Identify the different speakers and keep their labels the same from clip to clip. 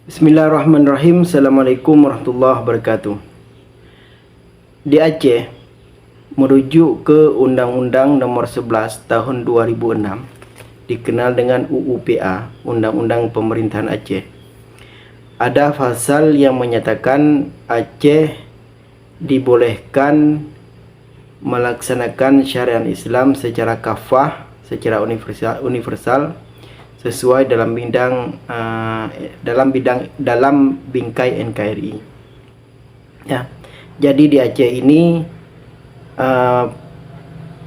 Speaker 1: Bismillahirrahmanirrahim. Assalamualaikum warahmatullahi wabarakatuh. Di Aceh, merujuk ke Undang-Undang Nomor 11 Tahun 2006, dikenal dengan UUPA, Undang-Undang Pemerintahan Aceh, ada pasal yang menyatakan Aceh dibolehkan melaksanakan syariat Islam secara kafah, secara universal sesuai dalam bingkai NKRI. Ya, jadi di Aceh ini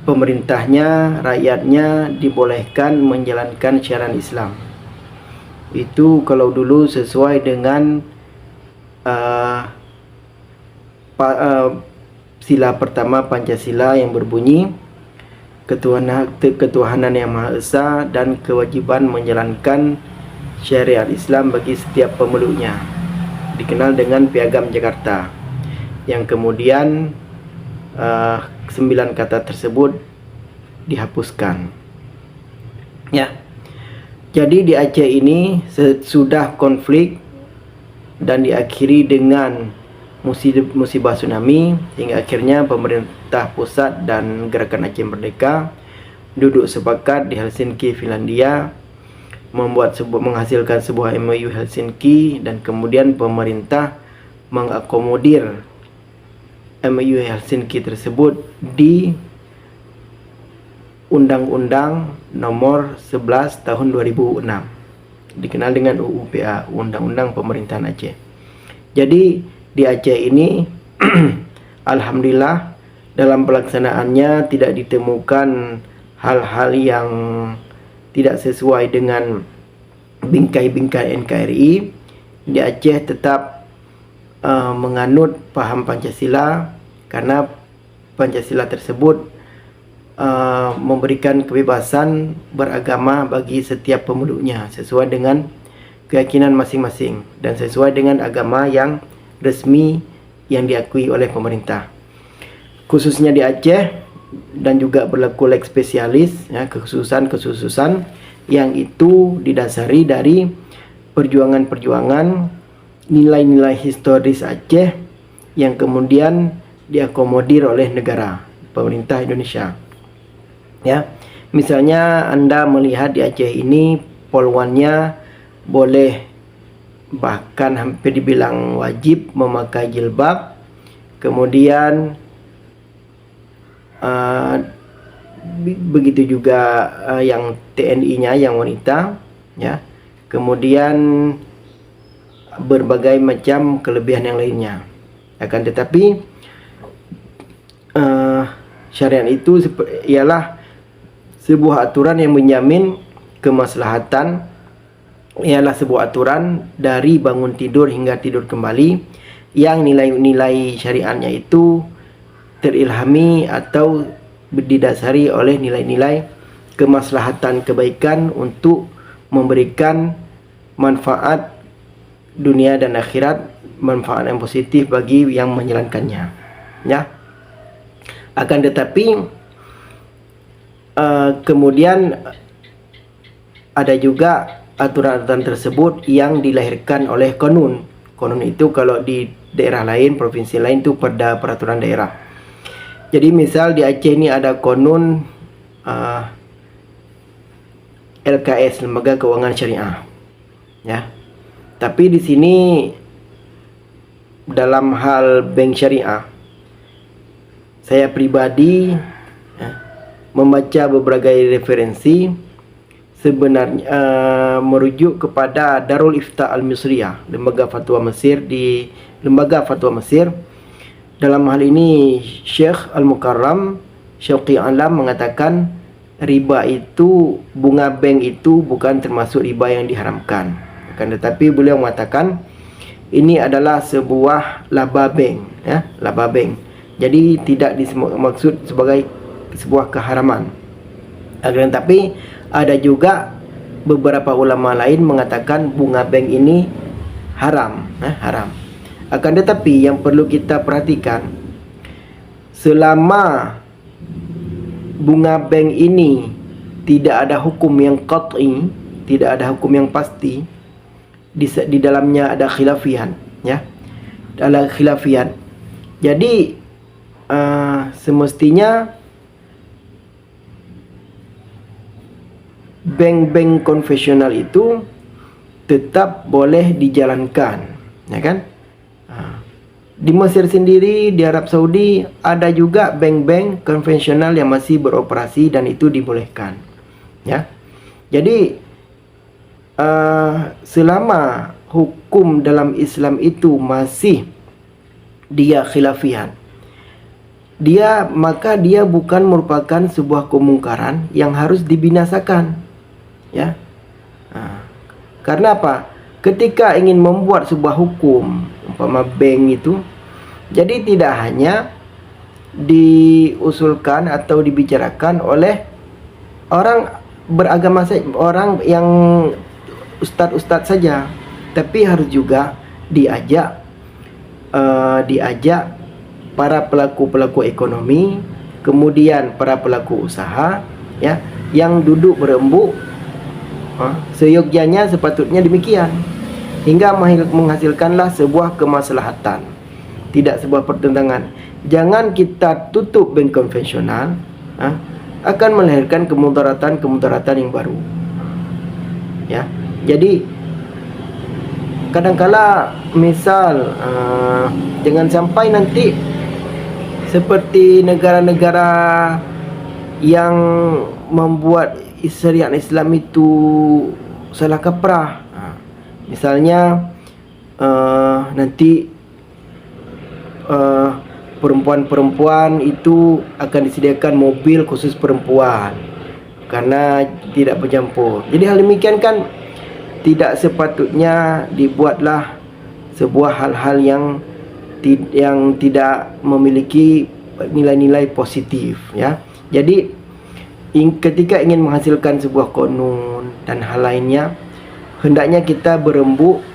Speaker 1: pemerintahnya, rakyatnya dibolehkan menjalankan syariat Islam. Itu kalau dulu sesuai dengan sila pertama Pancasila yang berbunyi ketuhanan yang Maha Esa dan kewajiban menjalankan syariat Islam bagi setiap pemeluknya, dikenal dengan Piagam Jakarta, yang kemudian 9 kata tersebut dihapuskan. Ya, jadi di Aceh ini sesudah konflik dan diakhiri dengan musibah tsunami, hingga akhirnya pemerintah pusat dan Gerakan Aceh Merdeka duduk sepakat di Helsinki, Finlandia, menghasilkan sebuah MOU Helsinki, dan kemudian pemerintah mengakomodir MOU Helsinki tersebut di Undang-Undang Nomor 11 Tahun 2006, dikenal dengan UUPA, Undang-Undang Pemerintahan Aceh. Jadi di Aceh ini alhamdulillah dalam pelaksanaannya tidak ditemukan hal-hal yang tidak sesuai dengan bingkai-bingkai NKRI. Di Aceh tetap menganut paham Pancasila, karena Pancasila tersebut memberikan kebebasan beragama bagi setiap pemeluknya sesuai dengan keyakinan masing-masing dan sesuai dengan agama yang resmi yang diakui oleh pemerintah, khususnya di Aceh, dan juga berlaku lex spesialis, ya, kekhususan yang itu didasari dari perjuangan nilai-nilai historis Aceh yang kemudian diakomodir oleh negara, pemerintah Indonesia. Ya, misalnya Anda melihat di Aceh ini poluannya boleh, bahkan hampir dibilang wajib memakai jilbab. Kemudian begitu juga yang TNI-nya yang wanita, ya. Kemudian berbagai macam kelebihan yang lainnya. Akan tetapi syariat itu ialah sebuah aturan yang menjamin kemaslahatan, ialah sebuah aturan dari bangun tidur hingga tidur kembali, yang nilai-nilai syariatnya itu terilhami atau didasari oleh nilai-nilai kemaslahatan kebaikan untuk memberikan manfaat dunia dan akhirat, manfaat yang positif bagi yang menjalankannya, ya. Akan tetapi kemudian ada juga aturan-aturan tersebut yang dilahirkan oleh konun. Konun itu kalau di daerah lain, provinsi lain itu peraturan daerah. Jadi misal di Aceh ini ada konun LKS, Lembaga Keuangan Syariah, ya. Tapi di sini dalam hal bank syariah, saya pribadi membaca beberapa referensi, sebenarnya merujuk kepada Darul Ifta Al-Misriyah, lembaga fatwa Mesir. Dalam hal ini Syekh Al-Mukarram Syauqi Alam mengatakan riba itu, bunga bank itu bukan termasuk riba yang diharamkan. Akan tetapi beliau mengatakan ini adalah sebuah laba bank, ya, laba bank. Jadi tidak dimaksud sebagai sebuah keharaman. Akan tetapi ada juga beberapa ulama lain mengatakan bunga bank ini haram, haram. Akan tetapi yang perlu kita perhatikan, selama bunga bank ini tidak ada hukum yang qat'i, tidak ada hukum yang pasti, di dalamnya ada khilafian, ya. Ada khilafian. Jadi semestinya bank-bank konvensional itu tetap boleh dijalankan, ya kan? Di Mesir sendiri, di Arab Saudi ada juga bank-bank konvensional yang masih beroperasi dan itu dibolehkan, ya. Jadi selama hukum dalam Islam itu masih dia khilafian, maka dia bukan merupakan sebuah kemungkaran yang harus dibinasakan, ya. Karena apa? Ketika ingin membuat sebuah hukum, umpama bank itu, jadi tidak hanya diusulkan atau dibicarakan oleh orang beragama saja, orang yang ustadz-ustadz saja, tapi harus juga diajak para pelaku-pelaku ekonomi, kemudian para pelaku usaha, ya, yang duduk berembuk, seyogyanya sepatutnya demikian, hingga menghasilkanlah sebuah kemaslahatan, tidak sebuah pertentangan. Jangan kita tutup bank konvensional, akan melahirkan kemudaratan yang baru, ya. Jadi kadangkala misal jangan sampai nanti seperti negara-negara yang membuat syariat Islam itu salah kaprah. Misalnya nanti perempuan-perempuan itu akan disediakan mobil khusus perempuan karena tidak bercampur. Jadi hal demikian kan tidak sepatutnya dibuatlah sebuah hal-hal yang tidak memiliki nilai-nilai positif, ya. Jadi ketika ingin menghasilkan sebuah konun dan hal lainnya, hendaknya kita berembuk,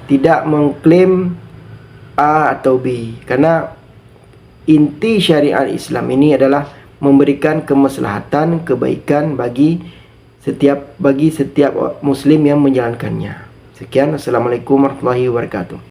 Speaker 1: tidak mengklaim A atau B, karena inti syariat Islam ini adalah memberikan kemaslahatan, kebaikan bagi setiap muslim yang menjalankannya. Sekian, assalamualaikum warahmatullahi wabarakatuh.